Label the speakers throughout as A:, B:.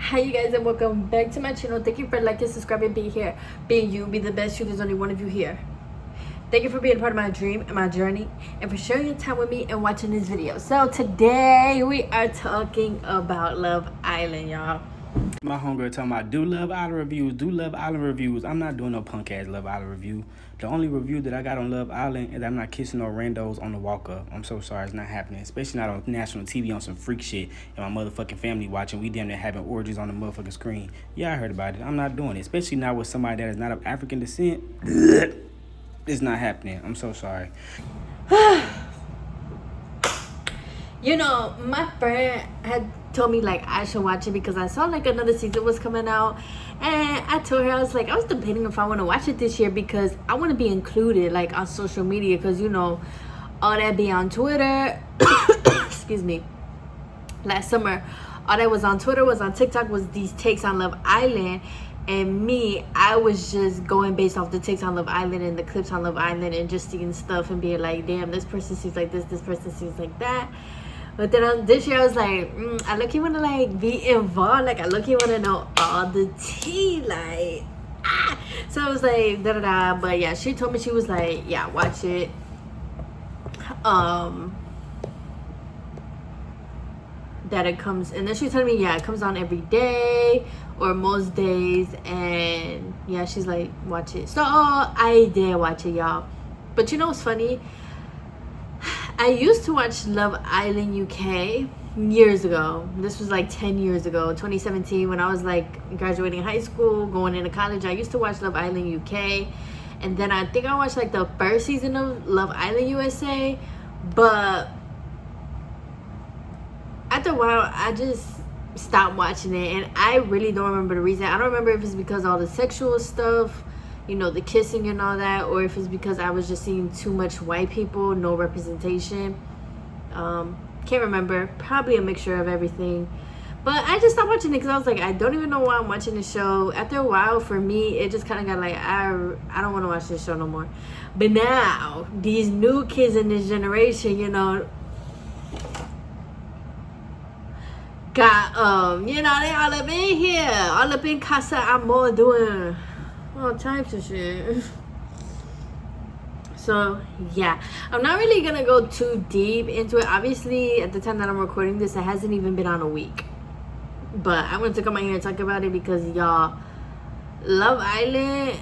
A: Hi you guys, and welcome back to my channel. Thank you for liking, subscribing, being here, being you, be the best you. There's only one of you here. Thank you for being a part of my dream and my journey, and for sharing your time with me and watching this video. So today we are talking about Love Island, y'all.
B: My homegirl talking about do Love Island reviews. I'm not doing no punk ass Love Island review. The only review that I got on Love Island is I'm not kissing no randos on the walk up. I'm so sorry, it's not happening. Especially not on national TV on some freak shit and my motherfucking family watching. We damn near having orgies on the motherfucking screen. Yeah, I heard about it. I'm not doing it. Especially not with somebody that is not of African descent. It's not happening. I'm so sorry.
A: You know, my friend had told me like I should watch it because I saw like another season was coming out, and I told her, I was like, I was debating if I want to watch it this year because I want to be included like on social media, because you know all that be on Twitter. Excuse me. Last summer all that was on Twitter, was on TikTok, was these takes on Love Island. And me, I was just going based off the takes on Love Island and the clips on Love Island and just seeing stuff and being like, damn, this person seems like this person seems like that. But then this year I was like, I look, you want to like be involved, like I look, you want to know all the tea, like So I was like da da da. But yeah, she told me, she was like, yeah, watch it. That it comes, and then she told me, yeah, it comes on every day or most days, and yeah, she's like, watch it. So I did watch it, y'all. But you know what's funny? I used to watch Love Island UK years ago. This was like 10 years ago, 2017, when I was like graduating high school, going into college. I used to watch Love Island UK, and then I think I watched like the first season of Love Island USA, but after a while I just stopped watching it, and I really don't remember the reason. I don't remember if it's because all the sexual stuff, you know, the kissing and all that, or if it's because I was just seeing too much white people, no representation. Can't remember. Probably a mixture of everything. But I just stopped watching it because I was like, I don't even know why I'm watching the show. After a while, for me, it just kind of got like, I don't want to watch this show no more. But now, these new kids in this generation, you know, got you know, they all up in here, all up in Casa Amor, doing all types of shit. So yeah, I'm not really gonna go too deep into it. Obviously, at the time that I'm recording this, it hasn't even been on a week, but I wanted to come out here and talk about it because y'all, Love Island,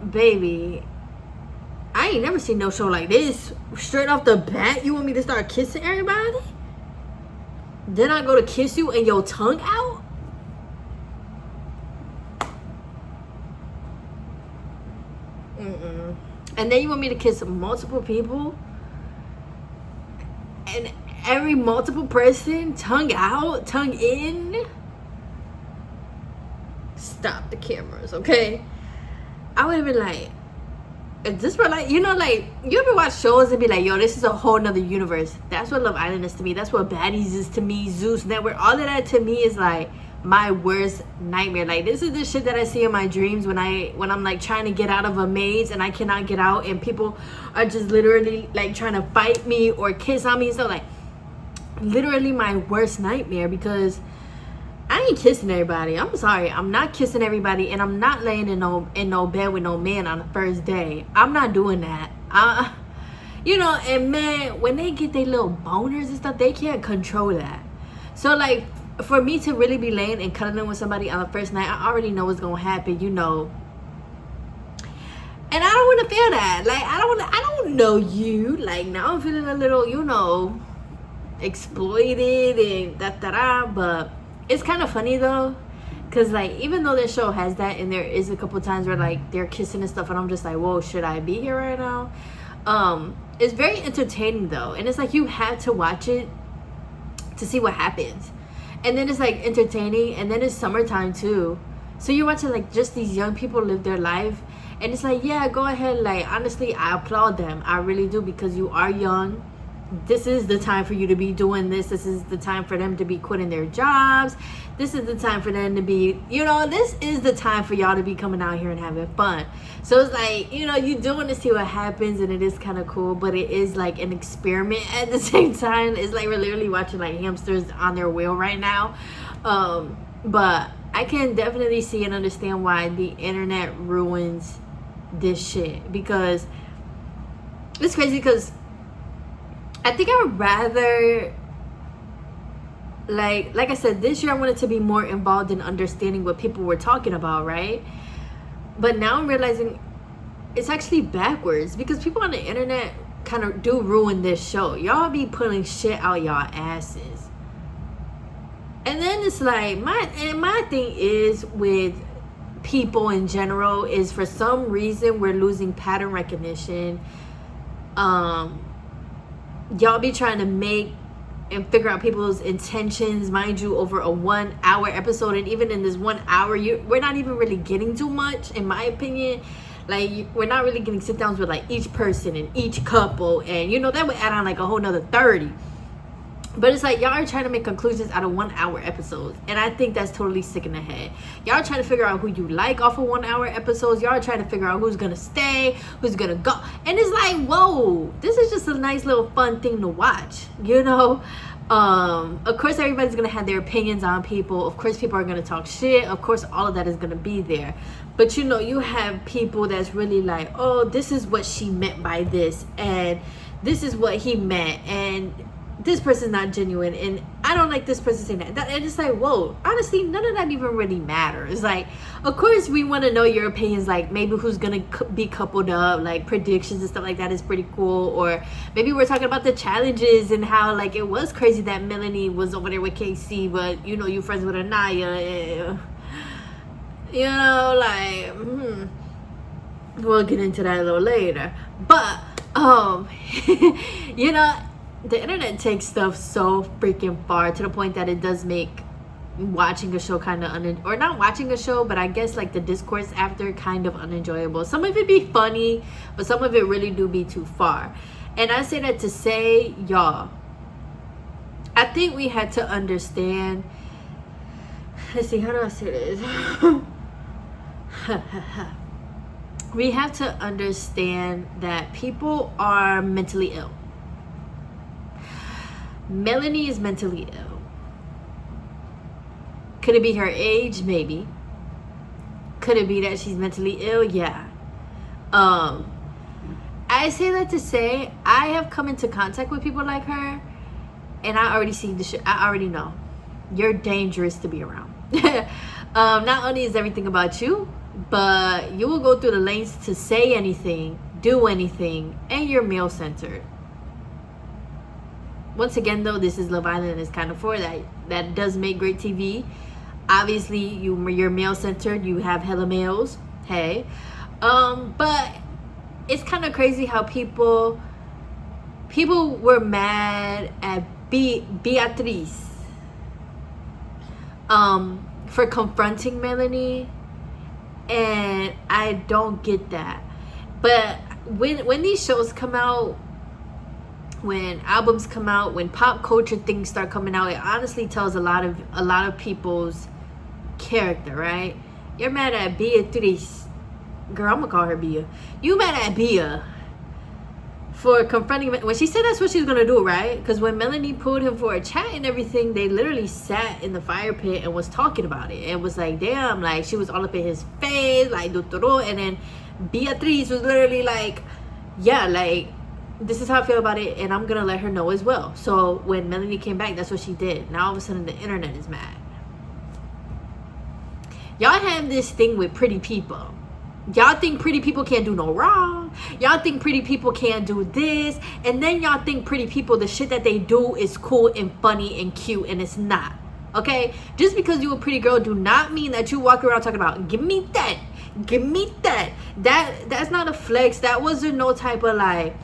A: baby, I ain't never seen no show like this. Straight off the bat, you want me to start kissing everybody? Then I go to kiss you and your tongue out? And then you want me to kiss multiple people? And every multiple person, tongue out, tongue in? Stop the cameras, okay? I would have been like, is this for like, you know, like, you ever watch shows and be like, yo, this is a whole nother universe? That's what Love Island is to me. That's what Baddies is to me. Zeus Network, all of that to me is like my worst nightmare. Like, this is the shit that I see in my dreams when I'm like trying to get out of a maze and I cannot get out, and people are just literally like trying to fight me or kiss on me. So like, literally my worst nightmare, because I ain't kissing everybody. I'm sorry, I'm not kissing everybody, and I'm not laying in no bed with no man on the first day. I'm not doing that. You know, and man, when they get their little boners and stuff, they can't control that. So like, for me to really be laying and cuddling with somebody on the first night, I already know what's gonna happen, you know. And I don't want to feel that. Like, I don't know you. Like, now I'm feeling a little, you know, exploited and da-da-da. But it's kind of funny though, because like, even though this show has that, and there is a couple times where like they're kissing and stuff, and I'm just like, whoa, should I be here right now? It's very entertaining though, and it's like you have to watch it to see what happens. And then it's like entertaining, and then it's summertime too, so you're watching like just these young people live their life, and it's like, yeah, go ahead. Like, honestly, I applaud them, I really do, because you are young, this is the time for you to be doing this. This is the time for them to be quitting their jobs. This is the time for them to be, this is the time for y'all to be coming out here and having fun. So it's like, you do want to see what happens, and it is kind of cool, but it is like an experiment at the same time. It's like we're literally watching like hamsters on their wheel right now. But I can definitely see and understand why the internet ruins this shit, because it's crazy. Because I think I would rather, like I said, this year I wanted to be more involved in understanding what people were talking about, right? But now I'm realizing it's actually backwards, because people on the internet kind of do ruin this show. Y'all be putting shit out y'all asses. And then it's like, my thing is with people in general is, for some reason we're losing pattern recognition. Y'all be trying to make and figure out people's intentions, mind you, over a 1 hour episode. And even in this 1 hour, we're not even really getting too much, in my opinion. Like, we're not really getting sit downs with like each person and each couple, and that would add on like a whole nother 30. But it's like, y'all are trying to make conclusions out of 1 hour episodes. And I think that's totally sick in the head. Y'all are trying to figure out who you like off of 1 hour episodes. Y'all are trying to figure out who's going to stay, who's going to go. And it's like, whoa, this is just a nice little fun thing to watch, Of course, everybody's going to have their opinions on people. Of course, people are going to talk shit. Of course, all of that is going to be there. But, you have people that's really like, oh, this is what she meant by this. And this is what he meant. And this person's not genuine, and I don't like this person saying that. And it's like, whoa, honestly, none of that even really matters. Like, of course we want to know your opinions, like maybe who's gonna be coupled up, like predictions and stuff like that is pretty cool. Or maybe we're talking about the challenges and how like it was crazy that Melanie was over there with KC, but you friends with Anaya, we'll get into that a little later. But the internet takes stuff so freaking far, to the point that it does make watching a show kind of or not watching a show, but I guess like the discourse after kind of unenjoyable. Some of it be funny, but some of it really do be too far. And I say that to say, y'all, I think we had to understand, let's see, how do I say this? We have to understand that people are mentally ill. Melanie is mentally ill. Could it be her age? Maybe. Could it be that she's mentally ill? Yeah. I say that to say, I have come into contact with people like her, and I already see the shit. I already know you're dangerous to be around. Not only is everything about you, but you will go through the lengths to say anything, do anything, and you're male centered. Once again, though, this is Love Island, and it's kind of for that. That does make great TV. Obviously, you're male centered. You have hella males. Hey, but it's kind of crazy how people were mad at Beatrice for confronting Melanie, and I don't get that. But when these shows come out, when albums come out, when pop culture things start coming out, it honestly tells a lot of people's character, right? You're mad at Beatrice, girl, I'm gonna call her Bia. You mad at Bia for confronting, when she said that's what she was gonna do, right? Because when Melanie pulled him for a chat and everything, they literally sat in the fire pit and was talking about it. It was like, damn, like she was all up in his face, like, and then Beatrice was literally like, yeah, like, this is how I feel about it, and I'm gonna let her know as well. So when Melanie came back, that's what she did. Now all of a sudden the internet is mad. Y'all have this thing with pretty people. Y'all think pretty people can't do no wrong. Y'all think pretty people can't do this, and then y'all think pretty people, the shit that they do is cool and funny and cute, and it's not. Okay, just because you a pretty girl do not mean that you walk around talking about give me that, that's not a flex. That wasn't no type of like,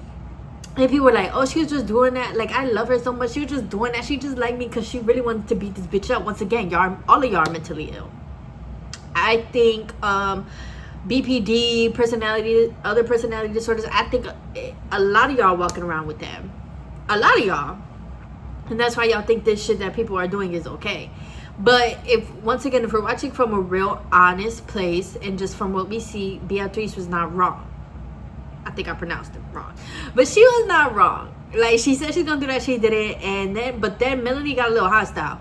A: and people were like, oh, she was just doing that, like, I love her so much, she was just doing that, she just liked me because she really wanted to beat this bitch up. Once again, y'all, all of y'all are mentally ill. I think BPD, other personality disorders, I think a lot of y'all are walking around with them. a lot of y'all. And that's why y'all think this shit that people are doing is okay. But once again, if we're watching from a real honest place and just from what we see, Beatrice was not wrong. I think I pronounced it wrong, but she was not wrong. Like, she said she's gonna do that, she did it, but then Melanie got a little hostile,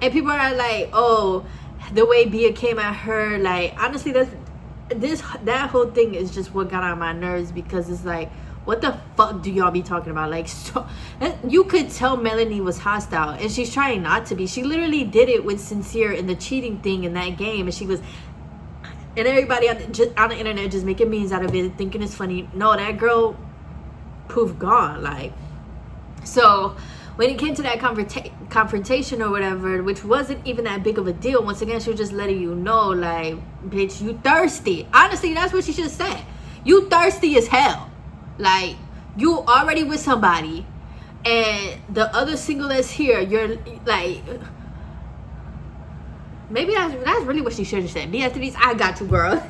A: and people are like, oh, the way Bea came at her. Like, honestly, that whole thing is just what got on my nerves, because it's like, what the fuck do y'all be talking about? Like, so you could tell Melanie was hostile, and she's trying not to be. She literally did it with Sincere in the cheating thing in that game, and she was, and everybody on the internet just making memes out of it, thinking it's funny. No, that girl, poof, gone. Like, so when it came to that confrontation or whatever, which wasn't even that big of a deal, once again, she was just letting you know, like, bitch, you thirsty. Honestly, that's what she should have said. You thirsty as hell. Like, you already with somebody, and the other single that's here, you're like, maybe that's really what she should have said. Beatrice, I got you, girl.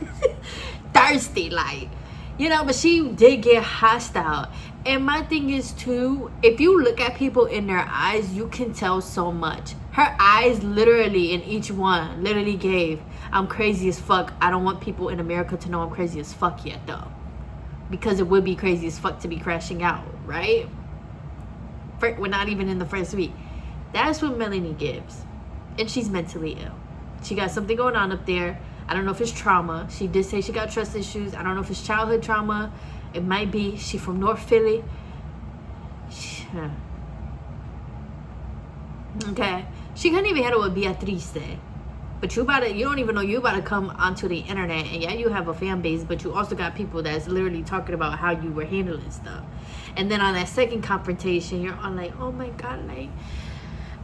A: Thirsty, like, you know. But she did get hostile. And my thing is too, if you look at people in their eyes, you can tell so much. Her eyes literally, in each one, literally gave, I'm crazy as fuck. I don't want people in America to know I'm crazy as fuck yet, though. Because it would be crazy as fuck to be crashing out, right? We're not even in the first week. That's what Melanie gives. And she's mentally ill. She got something going on up there. I don't know if it's trauma. She did say she got trust issues. I don't know if it's childhood trauma. It might be. She from North Philly. Okay. She couldn't even handle what Beatrice said. But you don't even know you about to come onto the internet, and yeah, you have a fan base, but you also got people that's literally talking about how you were handling stuff. And then on that second confrontation, you're on like, oh my god, like,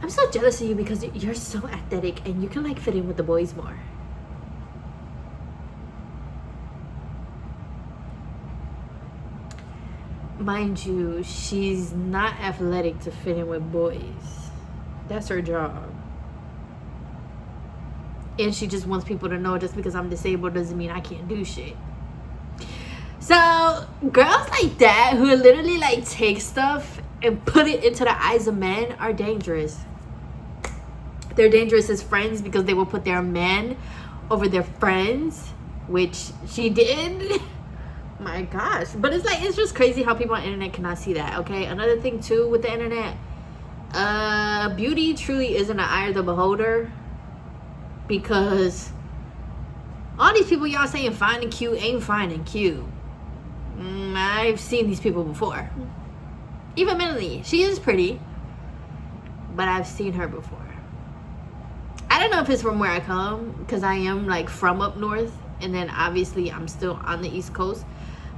A: I'm so jealous of you because you're so athletic and you can like fit in with the boys more. Mind you, she's not athletic to fit in with boys. That's her job. And she just wants people to know, just because I'm disabled doesn't mean I can't do shit. So girls like that, who literally like take stuff and put it into the eyes of men, are dangerous. They're dangerous as friends, because they will put their men over their friends, which she did. My gosh. But it's like, it's just crazy how people on the internet cannot see that. Okay, another thing too with the internet, beauty truly isn't an eye of the beholder. Because all these people y'all saying fine and cute ain't fine and cute. I've seen these people before. Even Melanie, she is pretty, but I've seen her before. I don't know if it's from where I come, because I am like from up north, and then obviously I'm still on the East Coast.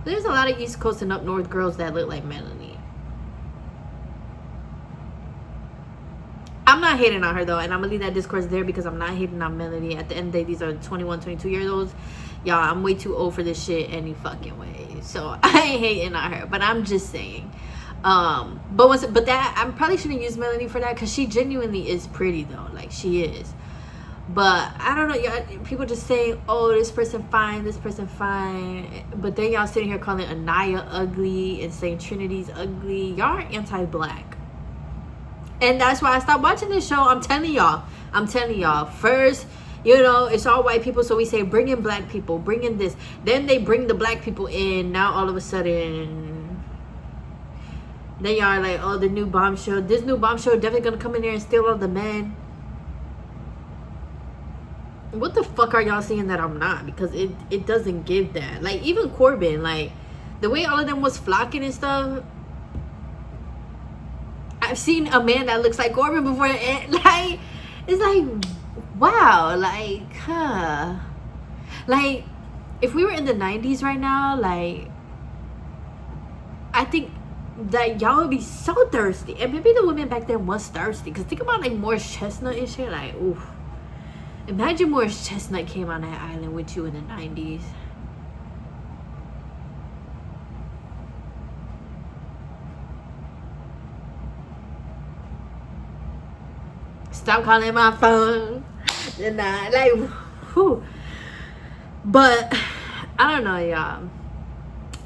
A: There's a lot of East Coast and up north girls that look like Melanie. I'm not hating on her though, and I'm gonna leave that discourse there, because I'm not hating on Melanie. At the end of the day, these are 21, 22 years olds. Y'all, I'm way too old for this shit any fucking way. So I ain't hating on her, but I'm just saying. But that, I probably shouldn't use Melanie for that, because she genuinely is pretty though. Like, she is. But I don't know, y'all, people just saying, oh, this person fine, this person fine. But then y'all sitting here calling Anaya ugly and saying Trinity's ugly. Y'all are anti-black. And that's why I stopped watching this show. I'm telling y'all. First, you know, it's all white people, so we say bring in black people, bring in this. Then they bring the black people in. Now all of a sudden, then y'all are like, oh, the new bombshell. This new bombshell definitely gonna come in there and steal all the men. What the fuck are y'all seeing that I'm not? Because it doesn't give that. Like, even Corbin, like, the way all of them was flocking and stuff. I've seen a man that looks like Corbin before, and like, it's like, wow, like, huh. Like, if we were in the 90s right now, like, I think that y'all would be so thirsty. And maybe the women back then was thirsty. Because think about, like, Morris Chestnut and shit. Like, oof. Imagine Morris Chestnut came on that island with you in the 90s. Stop calling my phone. And like, whew. But I don't know, y'all.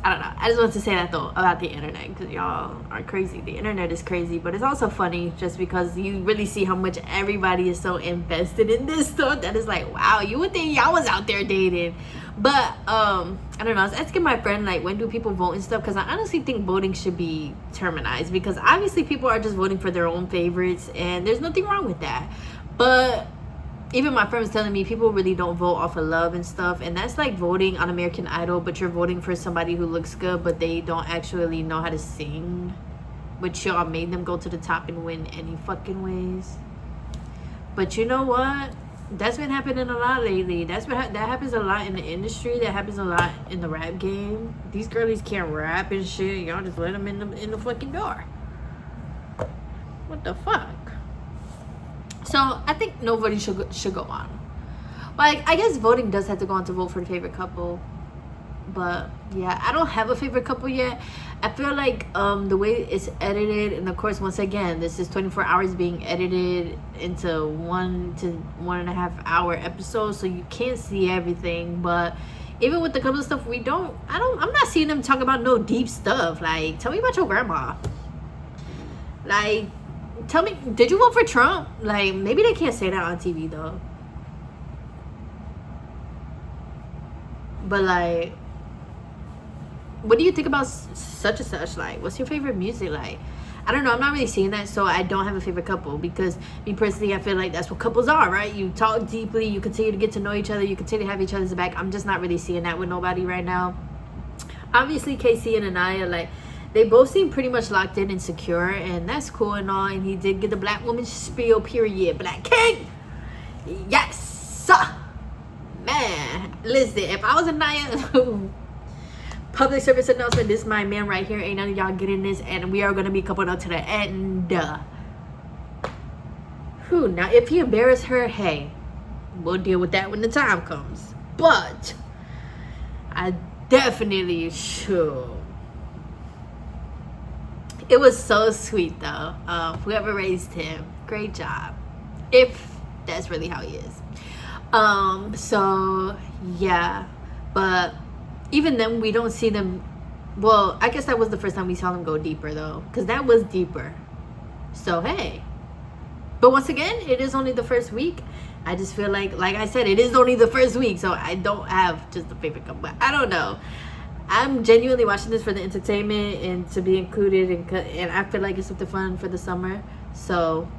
A: I don't know. I just wanted to say that though about the internet, because y'all are crazy. The internet is crazy, but it's also funny just because you really see how much everybody is so invested in this stuff that is like, wow, you would think y'all was out there dating. But I don't know. I was asking my friend, like, when do people vote and stuff, because I honestly think voting should be terminized, because obviously people are just voting for their own favorites, and there's nothing wrong with that. But even my friend was telling me people really don't vote off of love and stuff, and that's like voting on American Idol, but you're voting for somebody who looks good but they don't actually know how to sing, but y'all made them go to the top and win any fucking ways. But you know what, that's been happening a lot lately. That happens a lot in the industry. That happens a lot in the rap game. These girlies can't rap and shit. Y'all just let them in the fucking door. What the fuck? So I think no voting should go on. Like, I guess voting does have to go on to vote for the favorite couple. But yeah, I don't have a favorite couple yet. I feel like the way it's edited, and of course, once again, this is 24 hours being edited into 1 to 1.5 hour episodes, so you can't see everything. But even with the couple stuff, I'm not seeing them talk about no deep stuff. Like, tell me about your grandma. Like, tell me, did you vote for Trump? Like, maybe they can't say that on TV though. But like, what do you think about such and such? Like, what's your favorite music? Like, I don't know. I'm not really seeing that, so I don't have a favorite couple, because me personally, I feel like that's what couples are, right? You talk deeply, you continue to get to know each other, you continue to have each other's back. I'm just not really seeing that with nobody right now. Obviously, Casey and Anaya, like, they both seem pretty much locked in and secure, and that's cool and all. And he did get the black woman spiel, period. Black king, yes, man. Listen, if I was Anaya, public service announcement, this is my man right here. Ain't none of y'all getting this, and we are gonna be coupled up to the end. Who now? If he embarrassed her, hey, we'll deal with that when the time comes. But I definitely should. It was so sweet though. Whoever raised him, great job. If that's really how he is. So yeah, but even then we don't see them. Well, I guess that was the first time we saw them go deeper though, because that was deeper. So hey, but once again, it is only the first week. I just feel like I said, it is only the first week, so I don't have just a favorite couple. But I don't know. I'm genuinely watching this for the entertainment and to be included, and I feel like it's something fun for the summer. So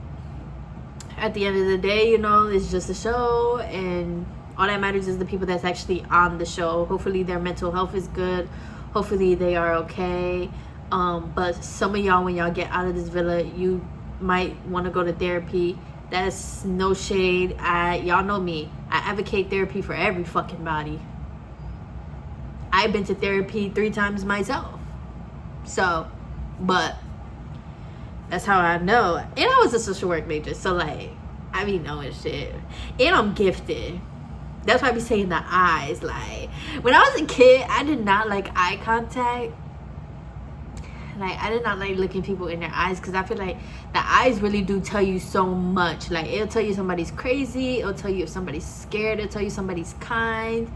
A: at the end of the day, you know, it's just a show, and all that matters is the people that's actually on the show. Hopefully their mental health is good. Hopefully they are okay. But some of y'all, when y'all get out of this villa, you might want to go to therapy. That's no shade. Y'all know me. I advocate therapy for every fucking body. I've been to therapy 3 times myself. So, but that's how I know. And I was a social work major, so like, I be knowing shit. And I'm gifted. That's why I be saying the eyes. Like, when I was a kid, I did not like eye contact. Like, I did not like looking people in their eyes, because I feel like the eyes really do tell you so much. Like, it'll tell you somebody's crazy. It'll tell you if somebody's scared. It'll tell you somebody's kind.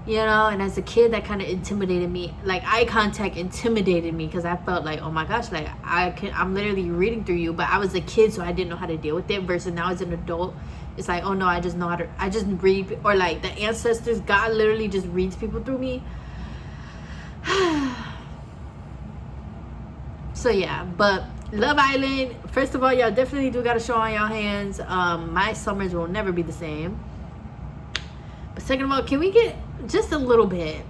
A: You know, and as a kid, that kind of intimidated me. Like, eye contact intimidated me, because I felt like, oh my gosh, like, I'm literally reading through you. But I was a kid, so I didn't know how to deal with it. Versus now as an adult, it's like, oh no, I just read. Or like the ancestors, God literally just reads people through me. So yeah, but Love Island, first of all, y'all definitely do got a show on y'all hands. My summers will never be the same. But second of all, can we get just a little bit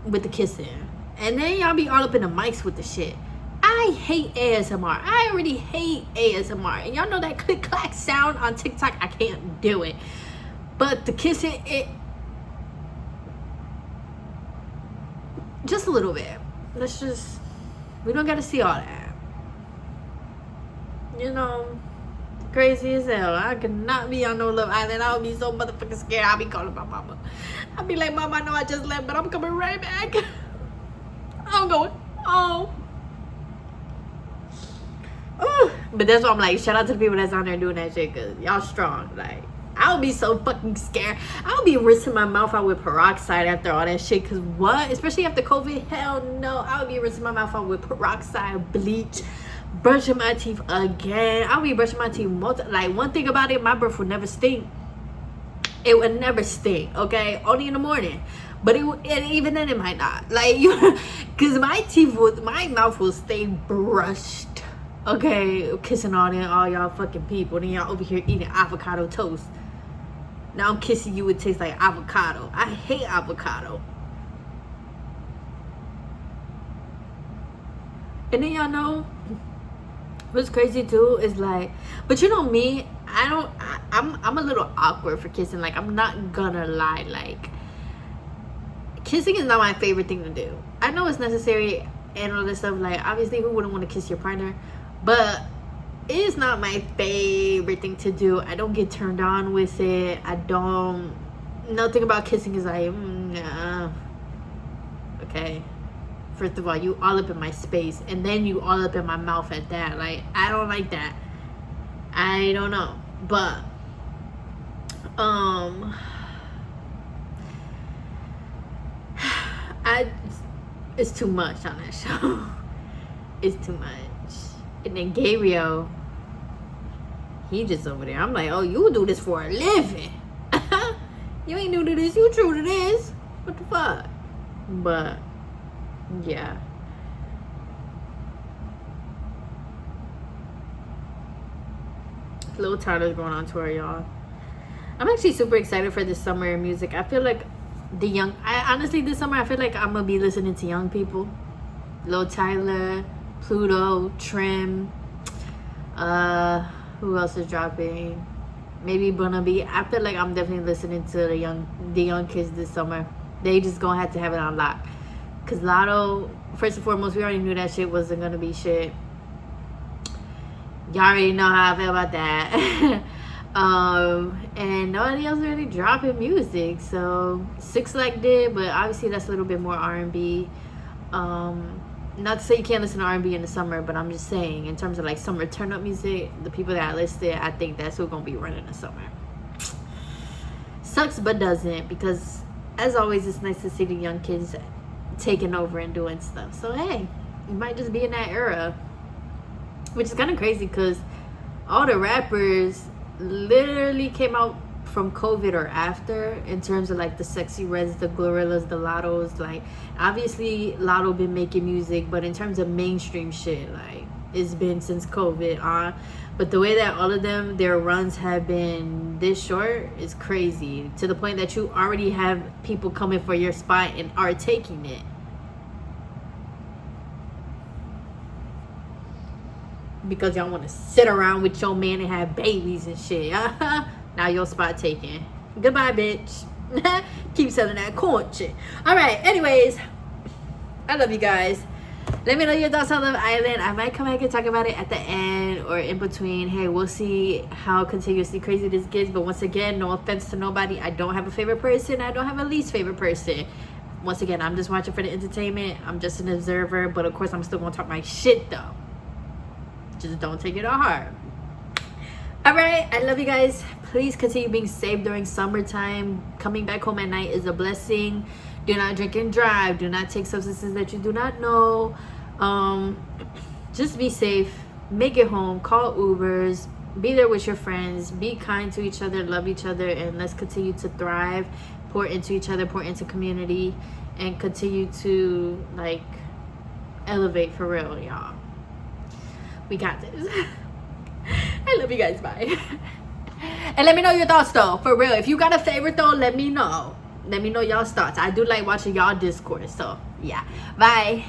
A: with the kissing? And then y'all be all up in the mics with the shit. I hate ASMR. I already hate ASMR. And y'all know that click clack sound on TikTok, I can't do it. But the kissing, just a little bit. We don't gotta see all that. You know, crazy as hell. I could not be on no Love Island. I would be so motherfucking scared. I'll be calling my mama. I'll be like, Mama, I know I just left, but I'm coming right back. I'm going home. Ooh. But that's why I'm like, shout out to the people that's on there doing that shit, because y'all strong. Like, I would be so fucking scared. I would be rinsing my mouth out with peroxide after all that shit. Cause what? Especially after COVID? Hell no. I would be rinsing my mouth out with peroxide, bleach, brushing my teeth again. I would be brushing my teeth like, one thing about it, my breath would never stink. It would never stink, okay? Only in the morning. But and even then it might not. Like, you, cause my mouth will stay brushed. Okay, kissing all y'all fucking people. Then y'all over here eating avocado toast. Now I'm kissing you, it tastes like avocado. I hate avocado. And then y'all know what's crazy too is like, but you know me, I'm a little awkward for kissing. Like, I'm not gonna lie, like, kissing is not my favorite thing to do. I know it's necessary and all this stuff. Like, obviously, who wouldn't want to kiss your partner? But it is not my favorite thing to do. I don't get turned on with it. Nothing about kissing is like, nah. Okay. First of all, you all up in my space, and then you all up in my mouth at that. Like, I don't like that. I don't know. But, it's too much on that show. It's too much. And then Gabriel, he just over there. I'm like, oh, you do this for a living. You ain't new to this. You true to this. What the fuck? But, yeah. Lil Tyler's going on tour, y'all. I'm actually super excited for this summer music. I feel like honestly, this summer, I feel like I'm going to be listening to young people. Lil Tyler, Pluto, Trim, who else is dropping? Maybe Burna B. I feel like I'm definitely listening to the young kids this summer. They just gonna have to have it on lock. Cause Lotto, first and foremost, we already knew that shit wasn't gonna be shit. Y'all already know how I feel about that. And nobody else really dropping music. So 6 Like did, but obviously that's a little bit more R&B. Not to say you can't listen to R&B in the summer, but I'm just saying, in terms of like summer turn up music, the people that I listed, I think that's who's gonna be running the summer. Sucks but doesn't, because as always, it's nice to see the young kids taking over and doing stuff. So hey, you might just be in that era, which is kind of crazy because all the rappers literally came out from COVID or after, in terms of like the Sexy Reds, the Gorillas, the Lottos. Like, obviously Lotto been making music, but in terms of mainstream shit, like, it's been since COVID on. But the way that all of them, their runs have been this short is crazy, to the point that you already have people coming for your spot and are taking it. Because y'all want to sit around with your man and have babies and shit. Now your spot taken. Goodbye, bitch. Keep selling that corn shit. Alright, anyways, I love you guys. Let me know your thoughts on Love Island. I might come back and talk about it at the end or in between. Hey, we'll see how continuously crazy this gets. But once again, no offense to nobody, I don't have a favorite person. I don't have a least favorite person. Once again, I'm just watching for the entertainment. I'm just an observer. But of course, I'm still going to talk my shit, though. Just don't take it all hard. Alright, I love you guys. Please continue being safe during summertime. Coming back home at night is a blessing. Do not drink and drive. Do not take substances that you do not know. Just be safe. Make it home. Call Ubers. Be there with your friends. Be kind to each other. Love each other. And let's continue to thrive. Pour into each other. Pour into community. And continue to, like, elevate for real, y'all. We got this. I love you guys. Bye. And let me know your thoughts, though. For real. If you got a favorite, though, let me know. Let me know y'all's thoughts. I do like watching y'all discourse. So, yeah. Bye.